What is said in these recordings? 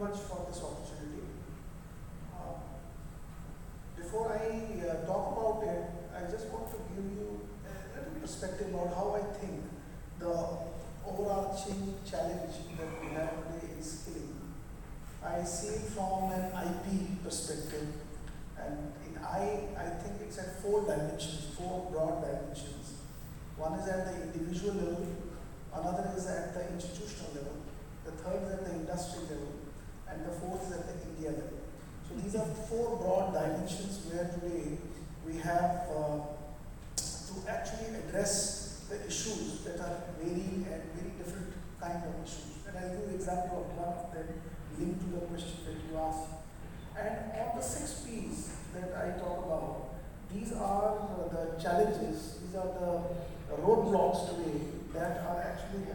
much for this opportunity. Before I talk about it, I just want to give you a little perspective about how I think the overarching challenge that we have today is skilling. I see it from an IP perspective, and in I think it's at 4 dimensions, 4 broad dimensions. One is at the individual level, another is at the institutional level, the third is at the industry level, and the fourth is at the India level. So these are 4 broad dimensions where today we have to actually address the issues that are varying and very different kind of issues. And I'll give you an example of one of them linked to the question that you asked. And on the 6 P's that I talk about, these are the challenges, these are the roadblocks today that are actually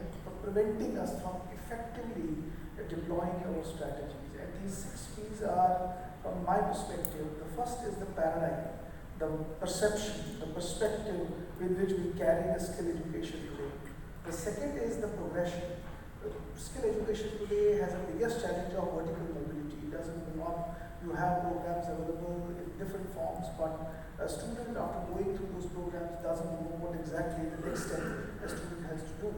preventing us from effectively deploying our strategies. And these 6 P's are, from my perspective, the first is the paradigm, the perception, the perspective with which we carry the skill education today. The second is the progression. Skill education today has the biggest challenge of vertical mobility. It doesn't belong. You have programs available in different forms, but a student after going through those programs doesn't know what exactly the next step a student has to do.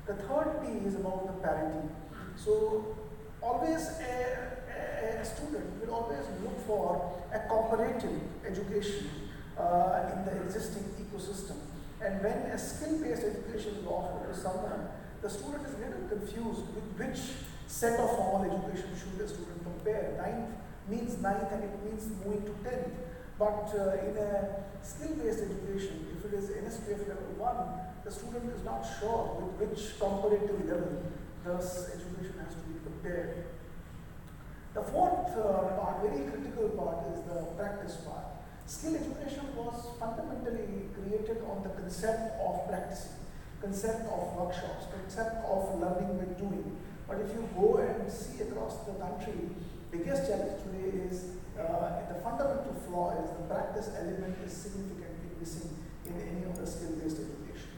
The third P is about the parity. So always a student will always look for a comparative education in the existing ecosystem. And when a skill-based education is offered to someone, the student is a little confused with which set of formal education should a student compare. 9th means 9th and it means moving to 10th. But in a skill-based education, if it is NSQF level 1, the student is not sure with which comparative level this education has to be compared. The fourth part, very critical part, is the practice part. Skill education was fundamentally created on the concept of practicing, concept of workshops, concept of learning by doing. But if you go and see across the country, biggest challenge today is the fundamental flaw is the practice element is significantly missing in any of the skill-based education.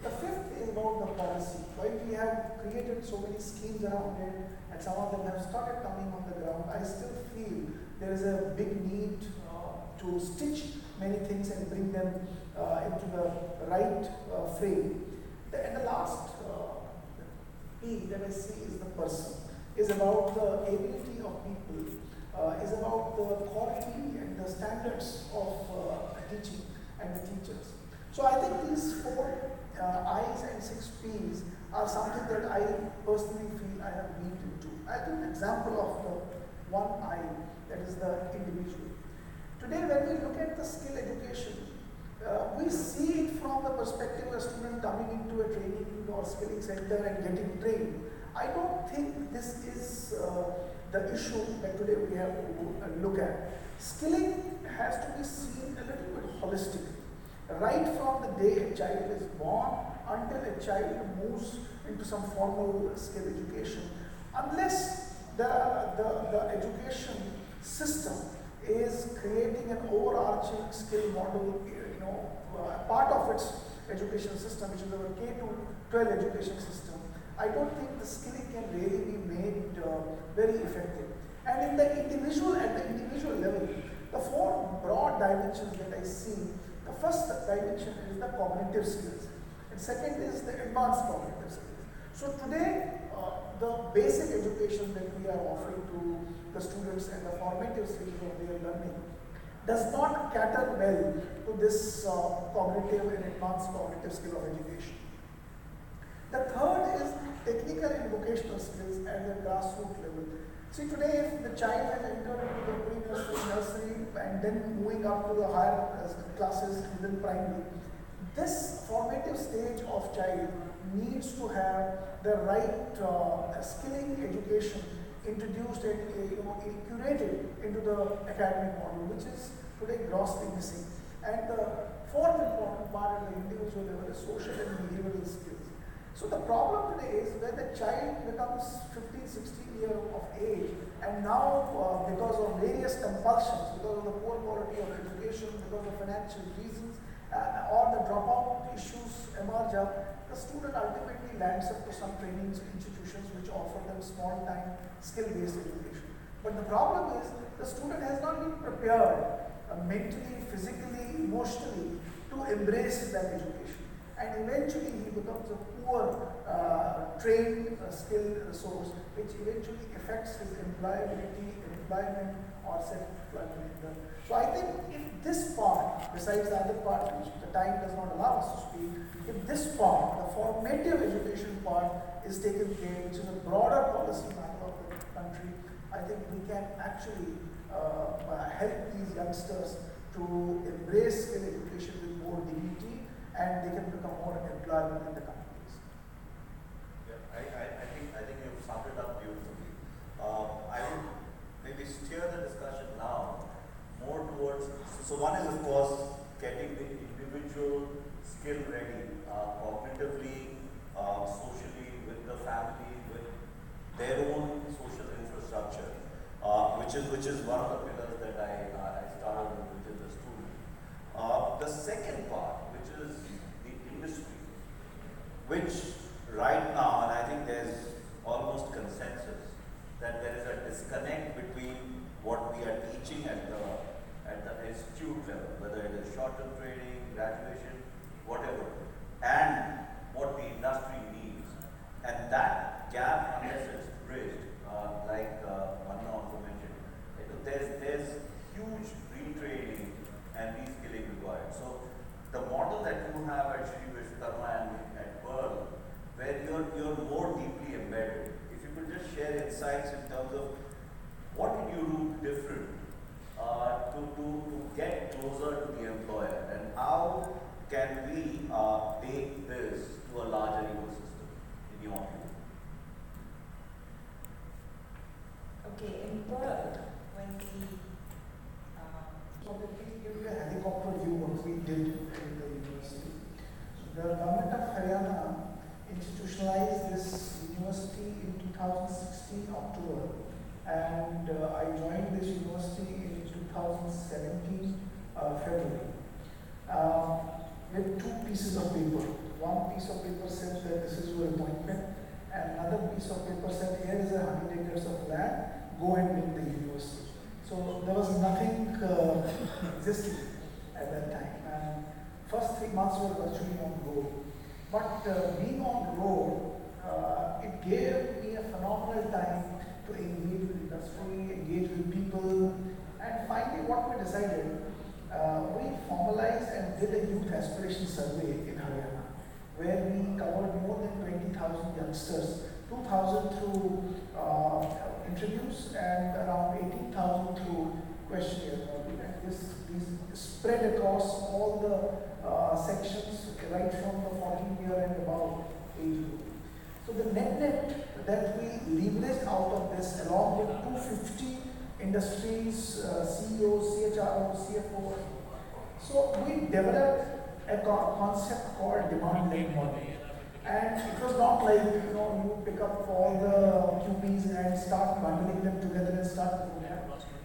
The fifth is about the policy. While we have created so many schemes around it, and some of them have started coming on the ground, I still feel there is a big need to stitch many things and bring them into the right frame. And the last P that I see is the person, is about the ability of people, is about the quality and the standards of teaching and the teachers. So I think these 4 I's and 6 P's are something that I personally feel I have leaned into. I'll give an example of the one I, that is the individual. Today when we look at the skill education, we see it from the perspective of a student coming into a training or skilling center and getting trained. I don't think this is the issue that today we have to look at. Skilling has to be seen a little bit holistically. Right from the day a child is born until a child moves into some formal skill education, unless the education system is creating an overarching skill model, part of its education system, which is our K-12 education system, I don't think the skilling can really be made very effective. And in the individual, at the individual level, the 4 broad dimensions that I see, the first dimension is the cognitive skills, and second is the advanced cognitive skills. So today, the basic education that we are offering to the students and the formative stages of their learning does not cater well to this cognitive and advanced cognitive skill of education. The third is technical and vocational skills at the grassroots level. See, today if the child has entered into the pre-nursery, nursery, and then moving up to the higher classes within primary, this formative stage of child needs to have the right skilling education introduced and curated into the academic model, which is today grossly missing. And the fourth important part at the individual level is social and behavioral skills. So the problem today is when the child becomes 15, 16 years of age, and now because of various compulsions, because of the poor quality of education, because of financial reasons, or the dropout issues emerge up, the student ultimately lands up to some training institutions which offer them small-time, skill-based education. But the problem is the student has not been prepared mentally, physically, emotionally to embrace that education. And eventually he becomes a poor trained skilled resource, which eventually affects his employability, employment, or self-employment. So I think if this part, besides the other part which the time does not allow us to speak, if this part, the formative education part, is taken care, which is a broader policy matter of the country, I think we can actually help these youngsters to embrace skill education with more dignity, and they can become more employable in the companies. Yeah, I think you've summed it up beautifully. I would maybe steer the discussion now more towards, so one is of course getting the individual skill ready, cognitively, socially, with the family, with their own social infrastructure, which is one of the pillars that I started with, which is the student. The second part, which is the industry, which right now, and I think there's almost consensus that there is a disconnect between what we are teaching at the institute level, whether it is short-term training, graduation, whatever, and what the industry needs. And that gap, unless it's bridged, like Manna also mentioned, there's huge retraining and reskilling required. So the model that you have at Shri and at Pearl, where you're more deeply embedded, if you could just share insights in terms of what did you do different to get closer to the employer, and how can we take this to a larger ecosystem, in your view? Okay, in Pearl, when we So let me give you a helicopter view what we did in the university. So the government of Haryana institutionalized this university in 2016 October, and I joined this university in 2017 February with two pieces of paper. One piece of paper said that this is your appointment, and another piece of paper said here is 100 acres of land, go and build the university. So there was nothing existing at that time, and first 3 months were virtually on road. But being on road, it gave me a phenomenal time to engage with industry, engage with people, and finally what we decided, we formalized and did a youth aspiration survey in Haryana, where we covered more than 20,000 youngsters, 2,000 through interviews and around 18,000 through questionnaire. And this spread across all the sections, right from the 14-year and above age group. So the net that we leveraged out of this, along with 250 industries, CEOs, CHROs, CFOs. So we developed a concept called demand-led model. And it was not like, you pick up all the QPs and start bundling them together and start doing that.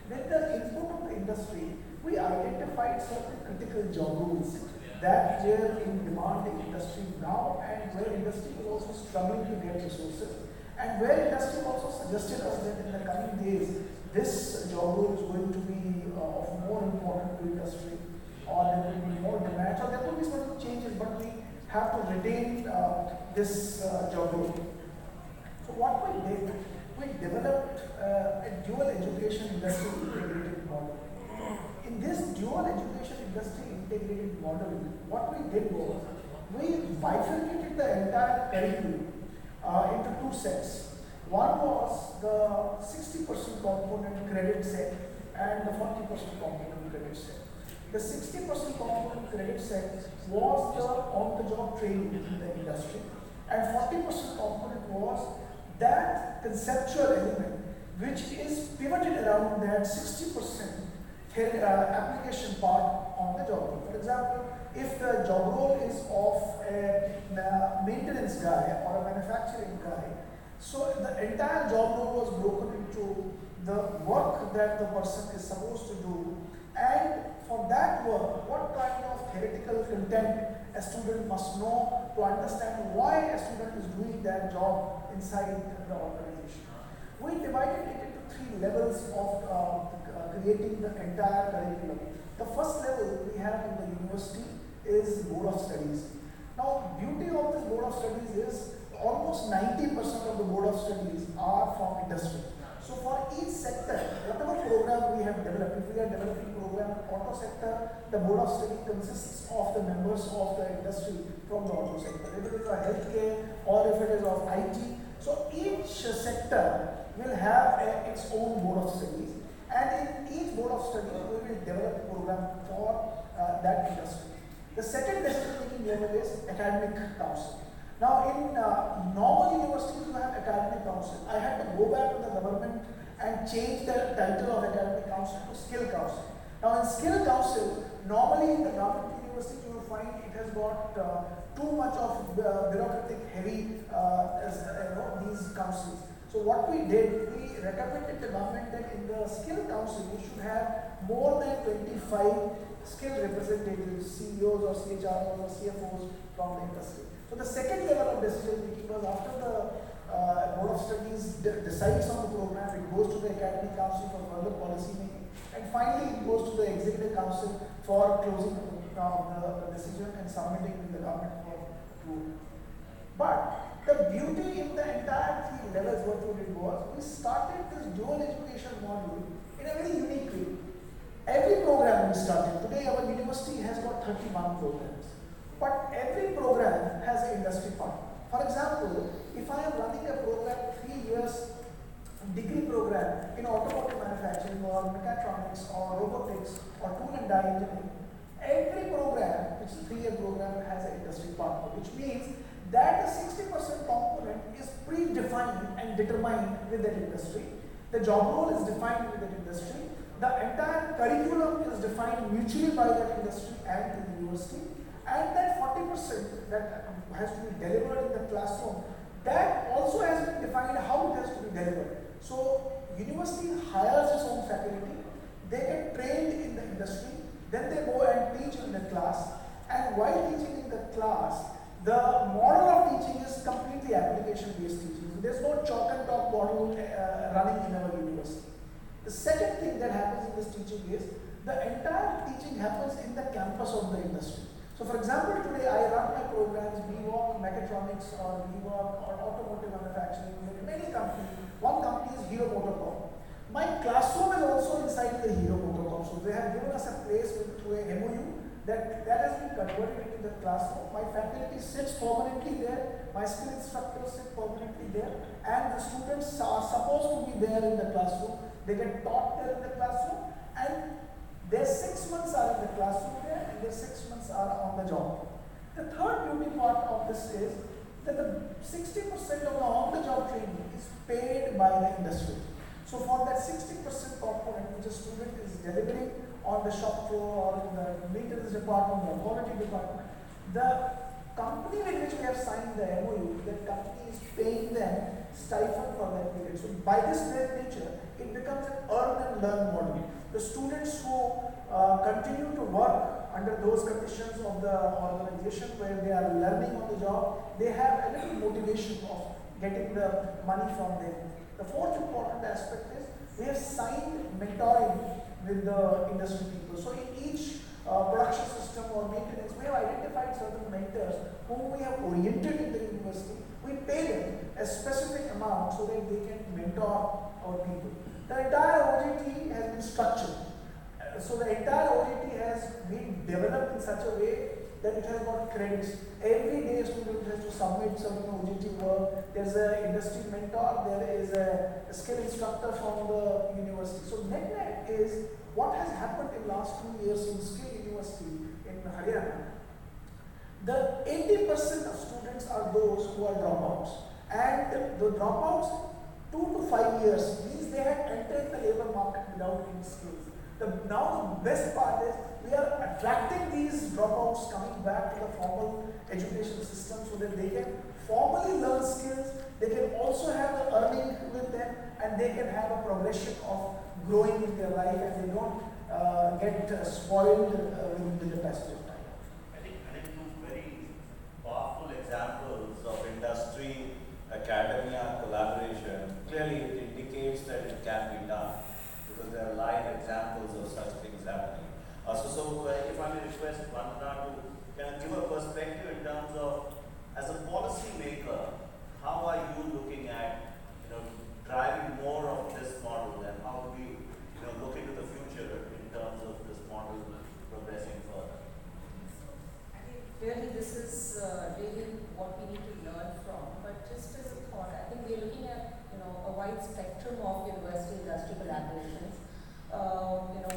With the input of the industry, we identified certain critical job roles that were in demand in industry now, and where industry was also struggling to get resources. And where industry also suggested us that in the coming days, this job role is going to be of more importance to industry, or there will be more demand, or there will be certain changes, but we have to retain this job role. So what we did, we developed a dual education industry integrated model. In this dual education industry integrated model, what we did was, we bifurcated the entire curriculum into two sets. One was the 60% component credit set and the 40% component credit set. The 60% component credit set was the on-the-job training in the industry, and 40% component was that conceptual element which is pivoted around that 60% application part on the job role. For example, if the job role is of a maintenance guy or a manufacturing guy, so the entire job role was broken into the work that the person is supposed to do, and for that work, what kind of theoretical content a student must know to understand why a student is doing that job inside the organization. We divided it into 3 levels of creating the entire curriculum. The first level we have in the university is Board of Studies. Now, beauty of this Board of Studies is almost 90% of the Board of Studies are from industry. So for each sector, whatever program we have developed, if we are developing program in auto sector, the Board of Study consists of the members of the industry from the auto sector. If it is a healthcare or if it is of IT, so each sector will have its own Board of Studies, and in each Board of Studies we will develop a program for that industry. The second decision-making level is academic council. Now in normal universities you have academic council. I had to go back to the government and change the title of academic council to skill council. Now in skill council, normally in the government university you will find it has got too much of bureaucratic heavy these councils. So what we did, we recommended the government that in the skill council we should have more than 25 skill representatives, CEOs or CHROs or CFOs from the industry. So the second level of decision making was after the Board of Studies decides on the program, it goes to the Academic Council for further policy making, and finally it goes to the Executive Council for closing the decision and submitting to the government for approval. But the beauty in the entire 3 levels what we did was, we started this dual education module in a very unique way. Every program we started, today our university has got 31 programs, but every program has an industry partner. For example, if I am running a program 3 years degree program in automotive manufacturing or mechatronics or robotics or tool and die engineering, every program, which is a 3-year program, has an industry partner, which means that the 60% component is predefined and determined with that industry. The job role is defined with that industry. The entire curriculum is defined mutually by that industry and the university. And that 40% that has to be delivered in the classroom, that also has been defined how it has to be delivered. So university hires its own faculty, they get trained in the industry, then they go and teach in the class, and while teaching in the class, the model of teaching is completely application-based teaching. There's no chalk and talk model running in our university. The second thing that happens in this teaching is the entire teaching happens in the campus of the industry. So for example, today I run my programs, BWalk Mechatronics or BWalk or automotive manufacturing in many companies. One company is Hero Motorcorp. My classroom is also inside the Hero Motorcorp. So they have given us a place through a MOU that has been converted into the classroom. My faculty sits permanently there, my skill instructors sit permanently there, and the students are supposed to be there in the classroom. They get taught there in the classroom, and their 6 months are in the classroom there, and their 6 months are on the job. The third beauty part of this is that the 60% of the on-the-job training is paid by the industry. So for that 60% component which a student is delivering on the shop floor or in the maintenance department or quality department, the company with which we have signed the MOU, that company is paying them stipend for that period. So by this very nature, it becomes an earn and learn model. The students who continue to work under those conditions of the organization where they are learning on the job, they have a little motivation of getting the money from them. The fourth important aspect is we have signed mentoring with the industry people. So in each production system or maintenance, we have identified certain mentors whom we have oriented in the university. We pay them a specific amount so that they can mentor our people. The entire OJT has been structured. So the entire OJT has been developed in such a way that it has got credits. Every day a student has to submit some OJT work. There's an industry mentor, there is a skill instructor from the university. So net is what has happened in last 2 years in Skill University in Haryana. The 80% of students are those who are dropouts. And the dropouts, 2 to 5 years, means they had entered the labor market without any skills. Now the best part is we are attracting these dropouts coming back to the formal education system so that they can formally learn skills, they can also have the earning with them, and they can have a progression of growing in their life, and they don't get spoiled with the passage of time. I think two very wide spectrum of university-industry collaborations.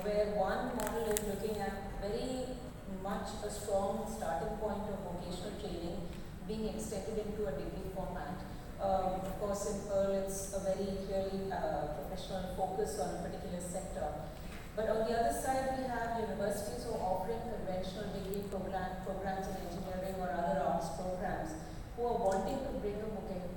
Where one model is looking at very much a strong starting point of vocational training being extended into a degree format. Of course, in Pearl, it's a very clearly professional focus on a particular sector. But on the other side, we have universities who are offering conventional degree programs in engineering or other arts programs who are wanting to bring a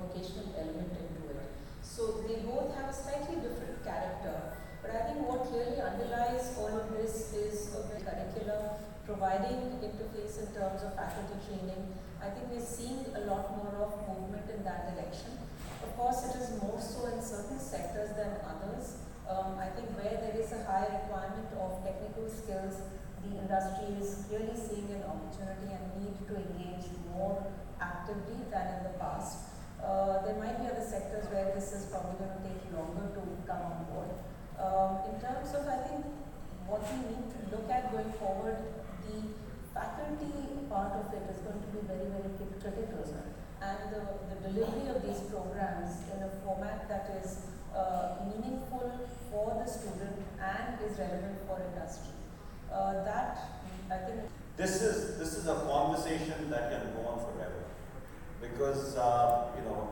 vocational element into it. So they both have a slightly different character. But I think what clearly underlies all of this is a curriculum providing interface in terms of faculty training. I think we're seeing a lot more of movement in that direction. Of course, it is more so in certain sectors than others. I think where there is a high requirement of technical skills, the industry is clearly seeing an opportunity and need to engage more actively than in the past. There might be other sectors where this is probably going to take longer to come on board. In terms of, I think, what we need to look at going forward, the faculty part of it is going to be very, very critical. And the delivery of these programs in a format that is meaningful for the student and is relevant for industry. That, I think... This is a conversation that can go on forever. Because,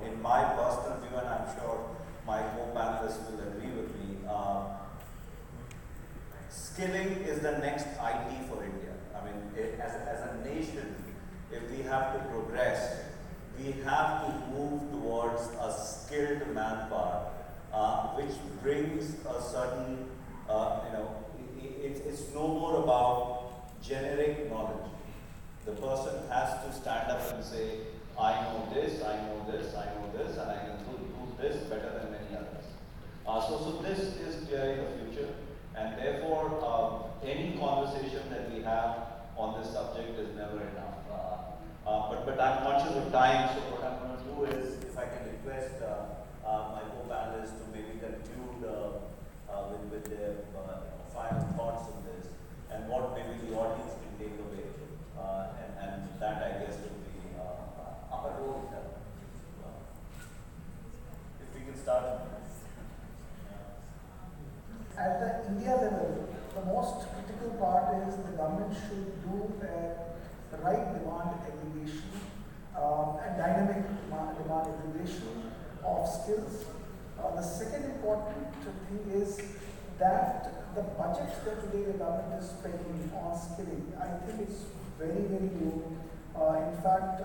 in my personal view, and I'm sure my co-panelists will agree with me, skilling is the next IT for India. I mean, as a nation, if we have to progress, we have to move towards a skilled manpower, which brings a certain, it's no more about generic knowledge. The person has to stand up and say, I know this, I know this, I know this, and I can do this better than many others. So this is clearly the future, and therefore any conversation that we have on this subject is never enough. But I'm conscious of time, so what I'm going to do is, if I can request my co-panelists to maybe conclude with their final thoughts on this, and what maybe the audience can take away, and that I guess will be our role. If we can start. At the India level, the most critical part is the government should do the right demand aggregation and dynamic demand aggregation of skills. The second important thing is that the budget that today the government is spending on skilling, I think it's very, very low. In fact,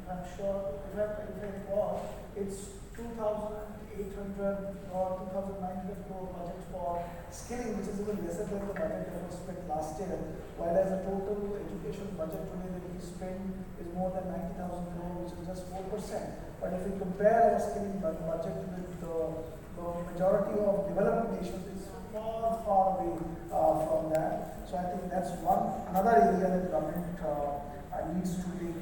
I'm sure, if I recall, it's 2,800 or 2,900 crore budget for skilling, which is even lesser than the budget that was spent last year, while as a total education budget today that we spend is more than 90,000 crore, which is just 4%. But if we compare our skilling budget with the majority of developed nations, it's far, far away from that. So I think that's another area that the government needs to take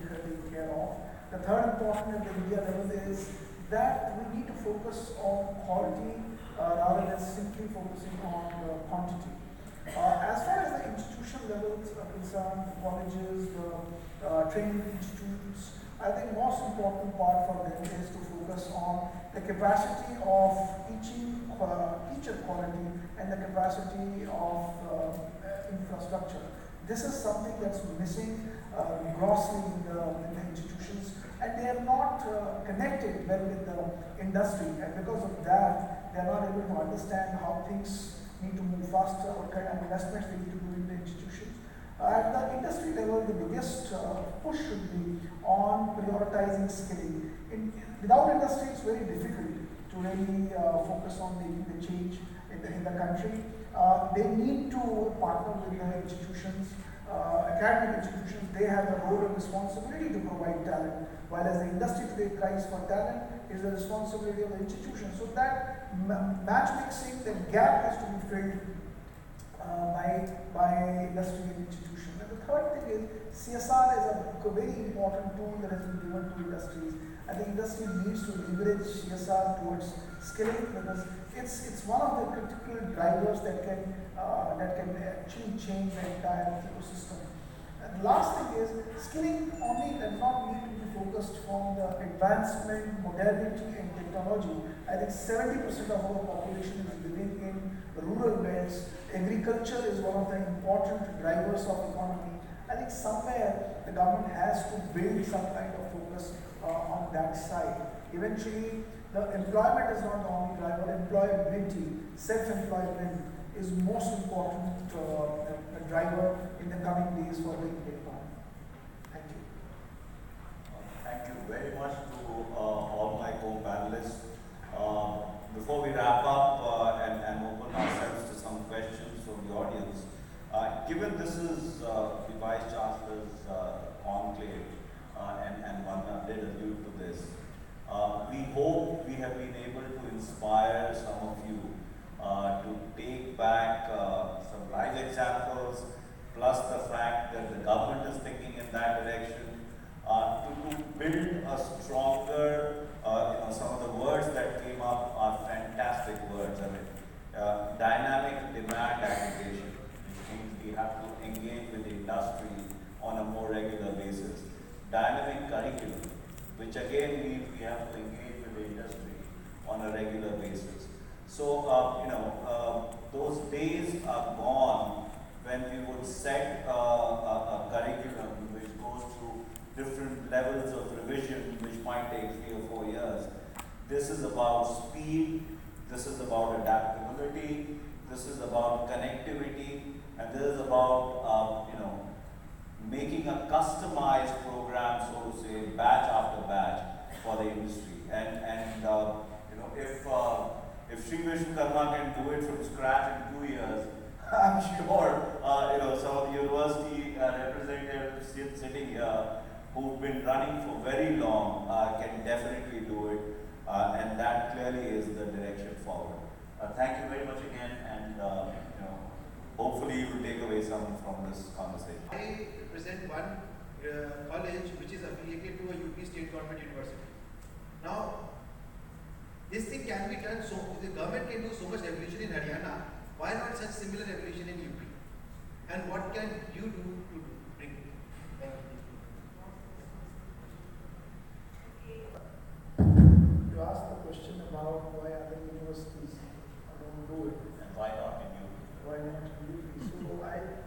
care of. The third important at the India level is that we need to focus on quality rather than simply focusing on quantity. As far as the institution levels are concerned, the colleges, the training institutes, I think most important part for them is to focus on the capacity of teacher quality and the capacity of infrastructure. This is something that's missing grossly in the institutions, and they are not connected well with the industry, and because of that, they are not able to understand how things need to move faster, what kind of investments they need to do in the institutions. At the industry level, the biggest push should be on prioritizing skilling. Without industry, it's very difficult to really focus on making the change in the country. They need to partner with the institutions, academic institutions. They have a role and responsibility to provide talent, while as the industry today cries for talent, is the responsibility of the institution. So that match mixing, the gap has to be filled by industry and institution. And the third thing is CSR is a very important tool that has been given to industries. I think industry needs to leverage CSR towards skilling, because it's one of the critical drivers that can actually change the entire ecosystem. And the last thing is skilling only does not need to be focused on the advancement, modernity, and technology. I think 70% of our population is living in rural belts. Agriculture is one of the important drivers of economy. I think somewhere the government has to build some kind of focus on that side. Eventually, the employment is not the only driver. Employability, self-employment is most important driver in the coming days for the Indian economy. Thank you. Thank you very much to all my co-panelists. Before we wrap up and open ourselves to some questions from the audience, given this is the Vice Chancellor's conclave, and one did allude to this, we hope we have been able to inspire some of you to take back some live examples, plus the fact that the government is thinking in that direction, to build a stronger, some of the words that came up are fantastic words. I mean, dynamic demand aggregation, which means we have to engage with the industry on a more regular basis. Dynamic curriculum, which again means we have to engage with the industry on a regular basis. So, those days are gone when we would set a curriculum which goes through different levels of revision, which might take 3 or 4 years. This is about speed, this is about adaptability, this is about connectivity, and this is about, making a customized program, so to say, batch after batch for the industry. And if Shri can do it from scratch in 2 years, I'm sure, some of the university representatives sitting here who've been running for very long can definitely do it, and that clearly is the direction forward. Thank you very much again, and hopefully you will take away some from this conversation. I represent one college which is affiliated to a UP state government university. Now, this thing can be done, so the government can do so much revolution in Haryana, why not such similar revolution in UP? And what can you do to bring it? Thank you. You asked the question about why other universities don't do it. And why not in UP? Why not in UP? So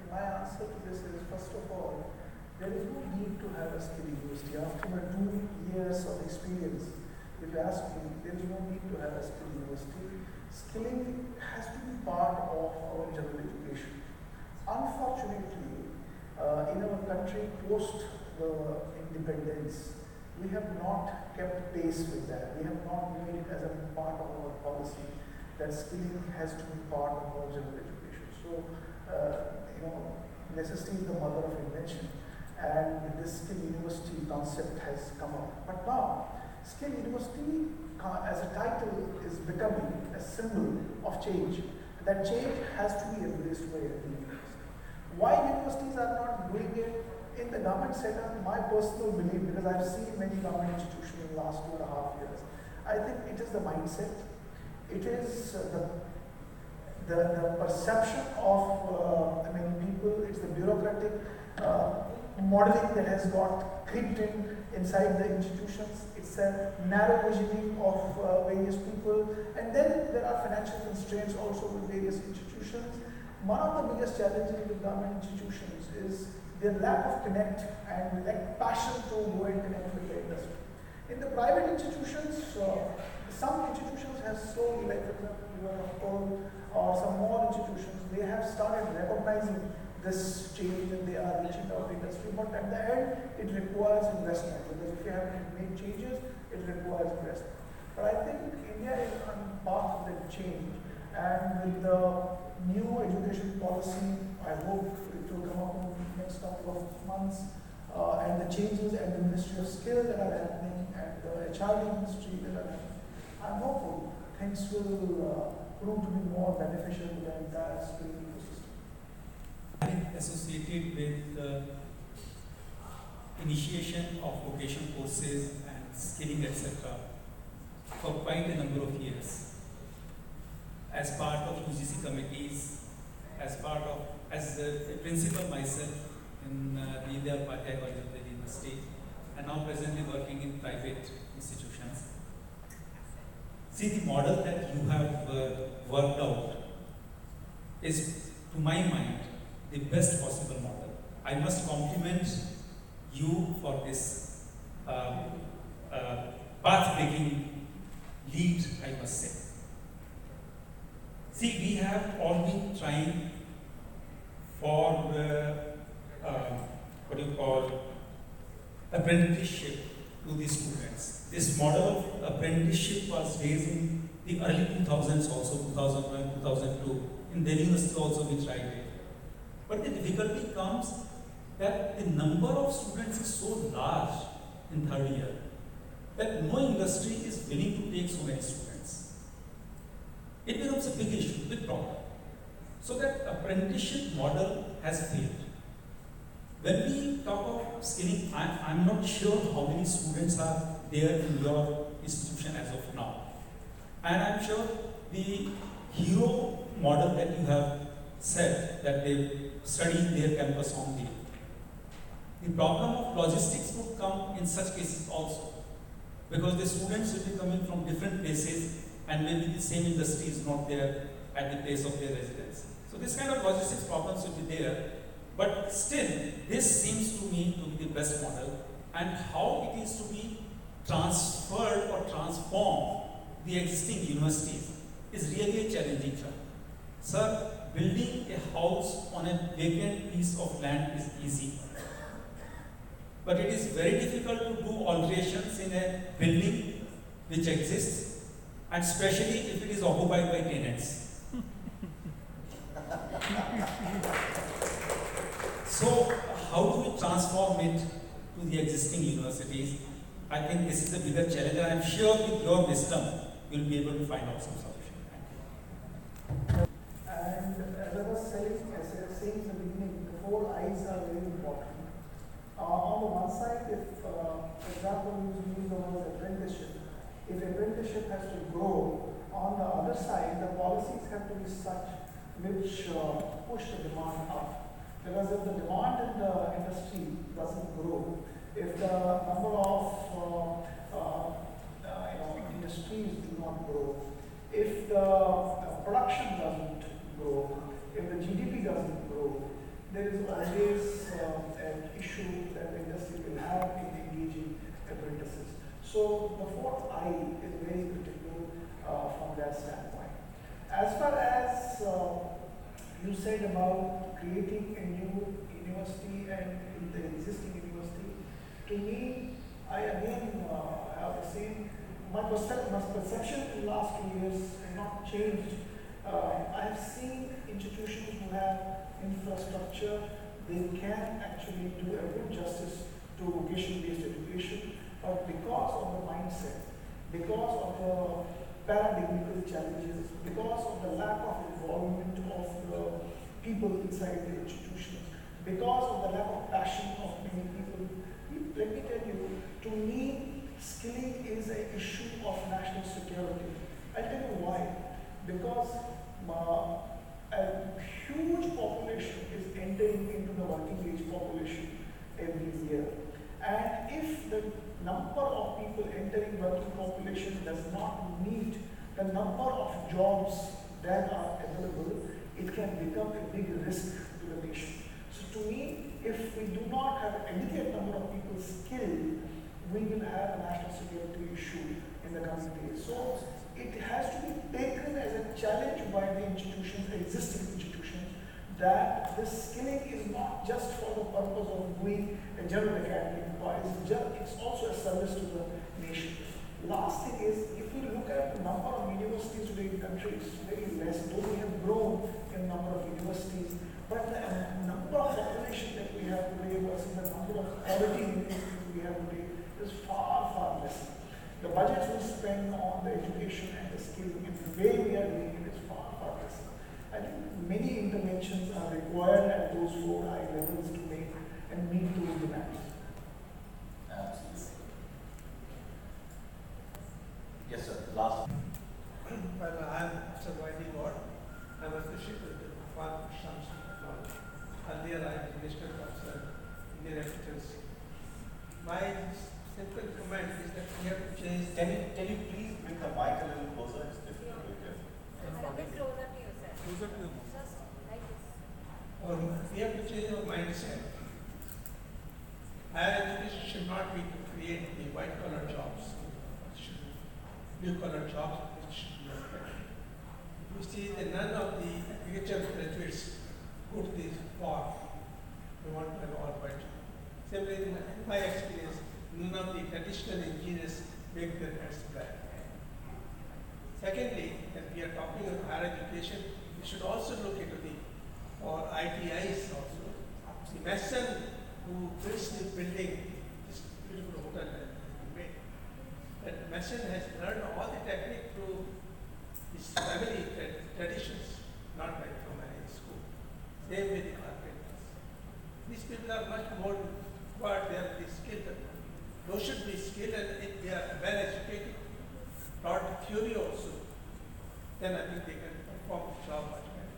my answer to this is, first of all, there is no need to have a skill university. After my 2 years of experience, if you ask me, there is no need to have a skill university. Skilling has to be part of our general education. Unfortunately, in our country post the independence, we have not kept pace with that. We have not made it as a part of our policy that skilling has to be part of our general education. So, necessity is the mother of invention, and this skill university concept has come up. But now, skill university as a title is becoming a symbol of change. That change has to be embraced by every university. Why universities are not doing it in the government setup? My personal belief, because I've seen many government institutions in the last 2.5 years, I think it is the mindset. It is the perception of people. It's the bureaucratic modeling that has got creeped inside the institutions. It's a narrow visioning of various people, and then there are financial constraints also with various institutions. One of the biggest challenges with government institutions is their lack of connect and lack passion to go and connect with the industry. In the private institutions, some institutions have slowly, like for example, Hon'ble or some more institutions, they have started recognizing this change and they are reaching out to industry. But at the end, it requires investment, because if you have made changes, it requires investment. But I think India is on path of that change, and with the new education policy, I hope it will come up in the next couple of months, and the changes at the Ministry of Skills that are happening, and the HRD industry that are happening, I'm hopeful things will prove to be more beneficial to the entire skill ecosystem. Associated with the initiation of vocational courses and skilling, etc., for quite a number of years. As part of UGC committees, as a principal myself in the India Upadhyay College of the University, and now presently working in private institutions. See, the model that you have worked out is, to my mind, the best possible model. I must compliment you for this path-breaking lead, I must say. See, we have all been trying for apprenticeship to the students. This model of apprenticeship was raised in the early 2000s also, 2001, 2002. In Delhi University also we tried it. But the difficulty comes that the number of students is so large in third year that no industry is willing to take so many students. It becomes a big issue, big problem. So that apprenticeship model has failed. When we talk of skilling, I'm not sure how many students are there in your institution as of now. And I'm sure the hero model that you have said, that they study their campus only. The problem of logistics would come in such cases also, because the students will be coming from different places and maybe the same industry is not there at the place of their residence. So this kind of logistics problems will be there, but still this seems to me to be the best model, and how it is to be transferred or transformed the existing universities is really a challenging job. Sir, building a house on a vacant piece of land is easy, but it is very difficult to do alterations in a building which exists, and especially if it is occupied by tenants. So, how do we transform it to the existing universities? I think this is a bigger challenge, and I am sure with your wisdom, you will be able to find out some solution. And as I was saying in the beginning, the 4 I's are very important. On the one side, if, for example, you use the word apprenticeship, if apprenticeship has to grow, on the other side, the policies have to be such which push the demand up. Because if the demand in the industry doesn't grow, if the number of industries do not grow, if the production doesn't grow, if the GDP doesn't grow, there is always an issue that the industry will have in engaging apprentices. So the 4th I is very critical from that standpoint. As far as you said about creating a new university and in the existing university, to me, I again have the same, my perception in the last 2 years has not changed. I have seen institutions who have infrastructure, they can actually do a good justice to vocation-based education, but because of the mindset, because of the paradigmical challenges, because of the lack of involvement of the people inside the institutions, because of the lack of passion of many people, let me tell you, to me, skilling is an issue of national security. I'll tell you why. Because a huge population is entering into the working age population every year. And if the number of people entering working population does not meet the number of jobs that are available, it can become a big risk to the nation. So to me, if we do not have adequate number of people skilled, we will have a national security issue in the coming days. So it has to be taken as a challenge by the institutions, existing institutions, that this skilling is not just for the purpose of doing a general academic wise, it's also a service to the nation. Last thing is, if we look at the number of universities today in the country, it's very less, though we have grown in number of universities, but the number of population that we have today versus the number of quality universities we have today is far, far less. The budgets we spend on the education and the skilling in the way we are doing it is far, far less. I think many interventions are required at those 4 high levels to make and meet those demands. Absolutely. Yes, sir. Last. Well, I am surviving God. I am associated with the Farm Chancellor. Earlier, I was Minister of Indian Epithets. My simple comment is that we have to change. Can you please bring the mic a little closer? part which should be affected. We see that none of the agriculture graduates go to this far. They want to have all white. Similarly, in my experience, none of the traditional engineers make their heads black. Secondly, when we are talking of higher education, we should also look into the or ITIs also. The mason who builds the building, this beautiful hotel that we made, that mason has learned all the technique through his family traditions, not like from any school. Same with the carpenters. These people are much more required, they are the skilled. Those should be skilled, and if they are well educated, taught theory also, then I think they can perform the job much better.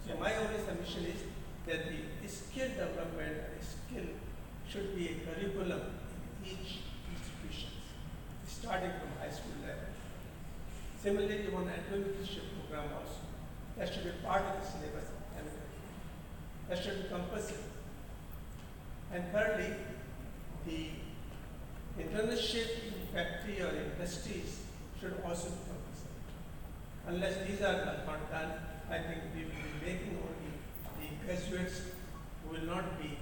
So my only submission is that the skill development and skill should be a curriculum in each institution, starting from high school level. Similarly, one apprenticeship program also, that should be part of the syllabus, and that should be compulsory. And thirdly, the internship in factory or industries should also be compulsory. Unless these are not done, I think we will be making only the graduates who will not be